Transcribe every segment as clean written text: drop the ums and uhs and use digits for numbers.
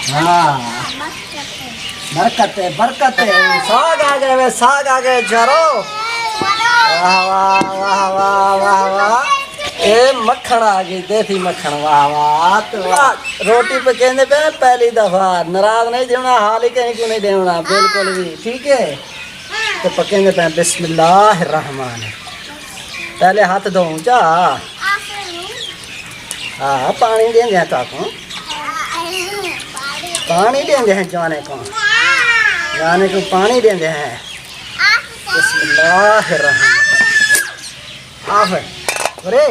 हाँ बरकत है बरकत है। साग आ गए वे, साग आ गए चारो। वाह वाह वाह वाह वाह वाह। ए मक्खन आ गई, देसी मक्खन। वाह वाह तो वाह। रोटी पे कहने पे पहली दफा नाराज नहीं देना, हाल ही कहीं को नहीं देना बिल्कुल भी, ठीक है। तो पकेंगे पे बिस्मिल्लाह रहमान। पहले हाथ धो जा। हाँ पानी देंगे काको, पानी देंगे हैं जाने को, जाने को पानी देंगे हैं। बिस्मिल्लाह रहमान। आप अरे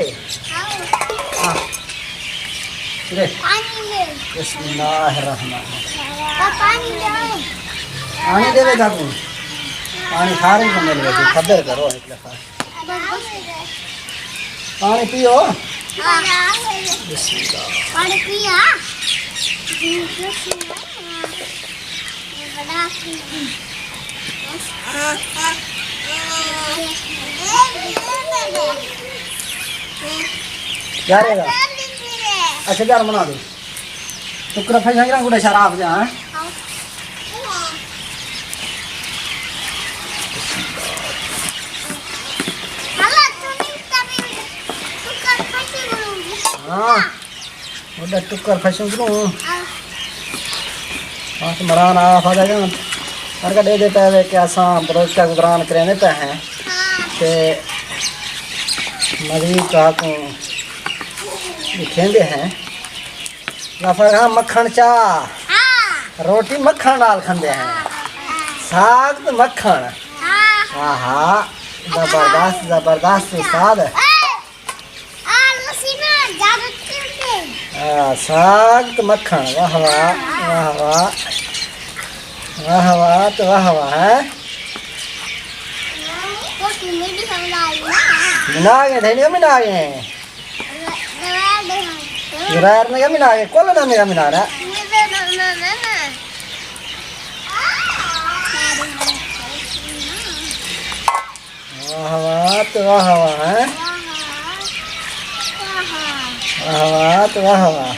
बिस्मिल्लाह रहमान। पानी देवे काको, पानी खा रही को मिल गई, खबर करो निकले खा पानी पियो। पानी पिया। क्या रहेगा? अच्छा जार बना दो। टुकड़ा फैसा गुड़ा शराब जा। हाँ उधर टुक्कर फैशन करूँ। हाँ तो मरान आप आ जाएगा हर का दे देता है क्या शाम रोज का गुजरान करें पे हैं ते मरीज का को लिखेंगे हैं या फिर हाँ मक्खन चाह रोटी मक्खन डाल खाते हैं, साग तो मक्खन। हाँ हाँ जबरदस्त जबरदस्त स्वाद। साग तो मक्खन। वाह वाह वाह वाह वाह वाह तो वाह वाह है। मिना गए थे नहीं मिना गए गिरार ने क्या मिना गए कौन ना मेरा मिना रहा। वाह वाह तो वाह वाह है। वाह वाह तो वाह वाह।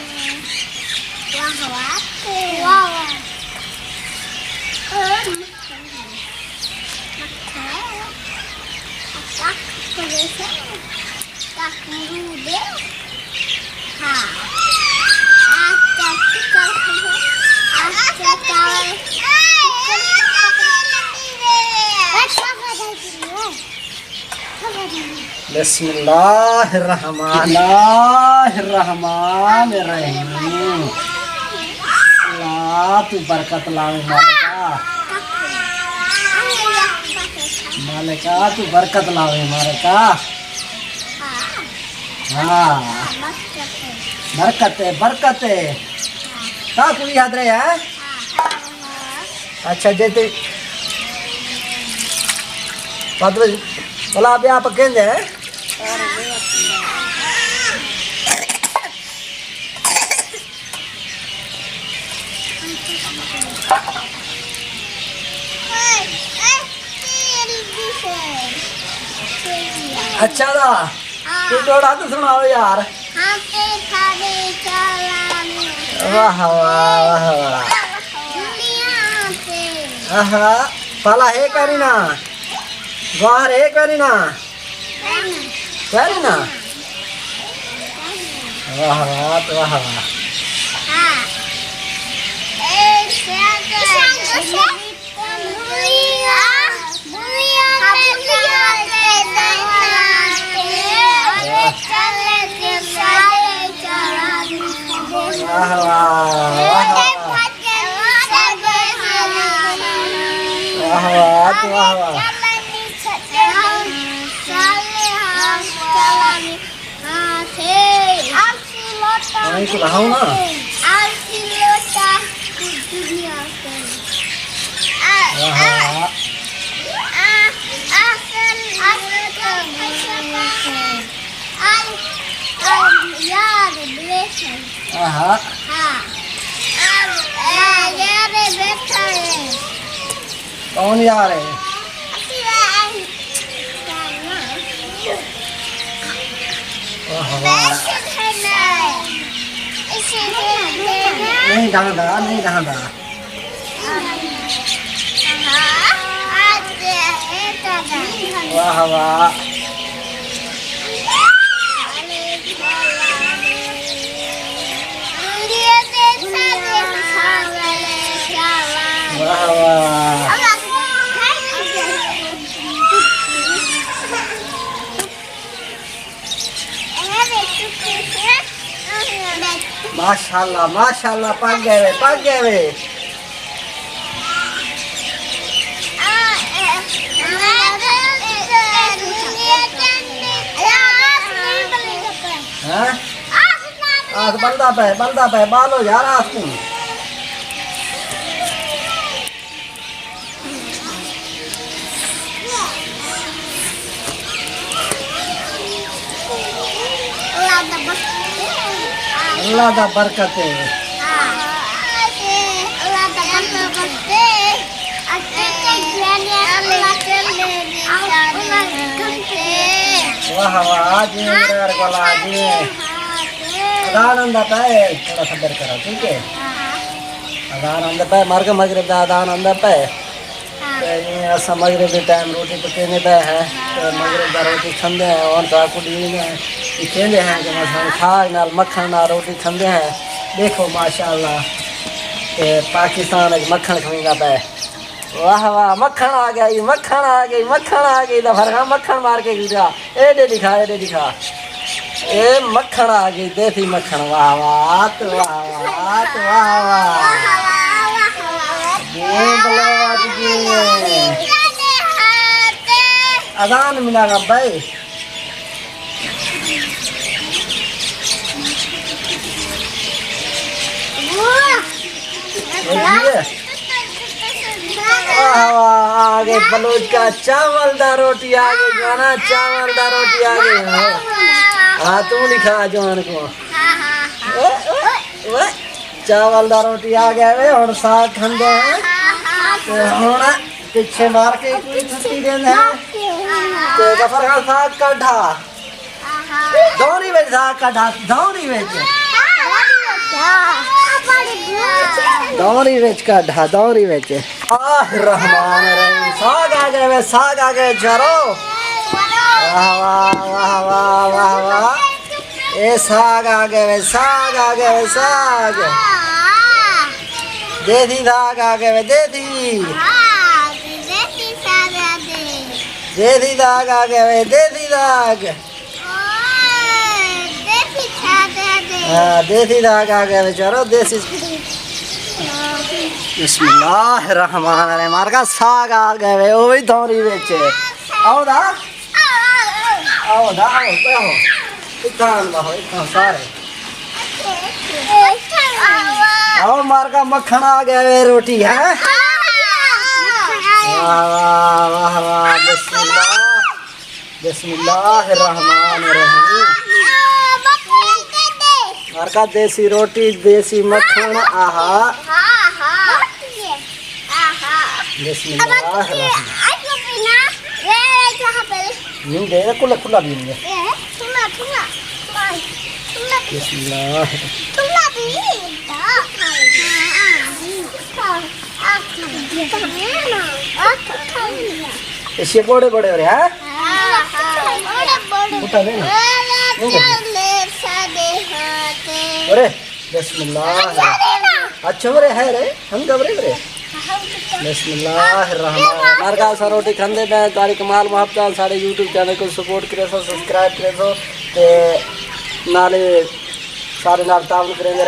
बिस्मिल्लाहिर्रहमानिर्रहीम। अल्लाह तू बरकत लावे मालिका, मालिका तू बरकत लावे मालिका। हाँ बरकत है बरकत है। का कोई याद रहे है? अच्छा जैसे बोला अभी आप कहते हैं अच्छा था तू थोड़ा तो सुनाओ यार। वाह वाह वाह वाह। पाला है करीना बाहर है करीना करीना। वाह वाह तो वाह वाह। वाह वाह वाह वाह तो वाह वाह। नहीं तो रहा हूँ ना। कौन यार है? नहीं ढांदा नहीं ढांदा वाह वाह वाह वाह माशाल्लाह माशाल्लाह पक गए वे हाँ आस बंदा पे बालो यार आस तुम अल्लाह दा बरकत है वाह वाह जी मेरे वाला जी अदान अंदा पे थोड़ा सबर करो ठीक है अदान अंदा पे मार के मगरिब दा अदान अंदा पे तो ये असा मगरिब के टाइम रोटी पकाने पे है तो मगरिब दा रोटी खांदे हैं और तो कुड़ी में ये कहते हैं कि मसान खाग नाल मक्खन नाल रोटी खांदे हैं देखो माशाल्लाह ते पाकिस्तान एक मक्खन खाएगा पे वाह वाह मक्खन आ गई तो फरका मक्खन मार के गिरा एडे दिखा ए मक्खन आ गई देसी मक्खन वाह वाह तो वाह अजान मिलेगा भाई आगे बलूच का चावल दा रोटी आगे गाना चावल दा रोटी आगे हाँ तुम लिखा जवान को चावल दा रोटी आ गया वे और साग खांदे हैं तो हुण पीछे मार के कोई छुट्टी देंदे हैं ते गफर खान साग काढ़ा दौरी में साग काढ़ा दौरी में काढ़ा दौरी में रहमान रहीम साग आ गए जरो वाह वाह वाह वाह वाह ए साग आ गए साग देसी साग आ गए देसी साग आ गए देसी साग हाँ देसी साग आ गए चलो देसी बिस्मिल्लाहिर्रहमानिर्रहीम मारका साग आ गए वो भी दौरी बेचे आओ इतना सारे आओ मारका मक्खन आ गए रोटी है वाह वाह बिस्मिल्लाहिर्रहमानिर्रहीम मारका देसी रोटी देसी मक्खन आहा बिस्मिल्लाहिर्रहमानिर्रहीम दे खुला भी नहीं ये बड़े हो रहे हैं उठा लेना अरे बिस्मिल्लाह अच्छा बरे है रे हम घबरे रे बिस्मिल्लाहिर्रहमानिर्रहीम मारका सा रोटी खांदे पे तारी कमाल मोहब्बत सारे यूट्यूब चैनल को सपोर्ट करे सो सब्सक्राइब करे सो ते नाले सारे नाल तावन करेंगे।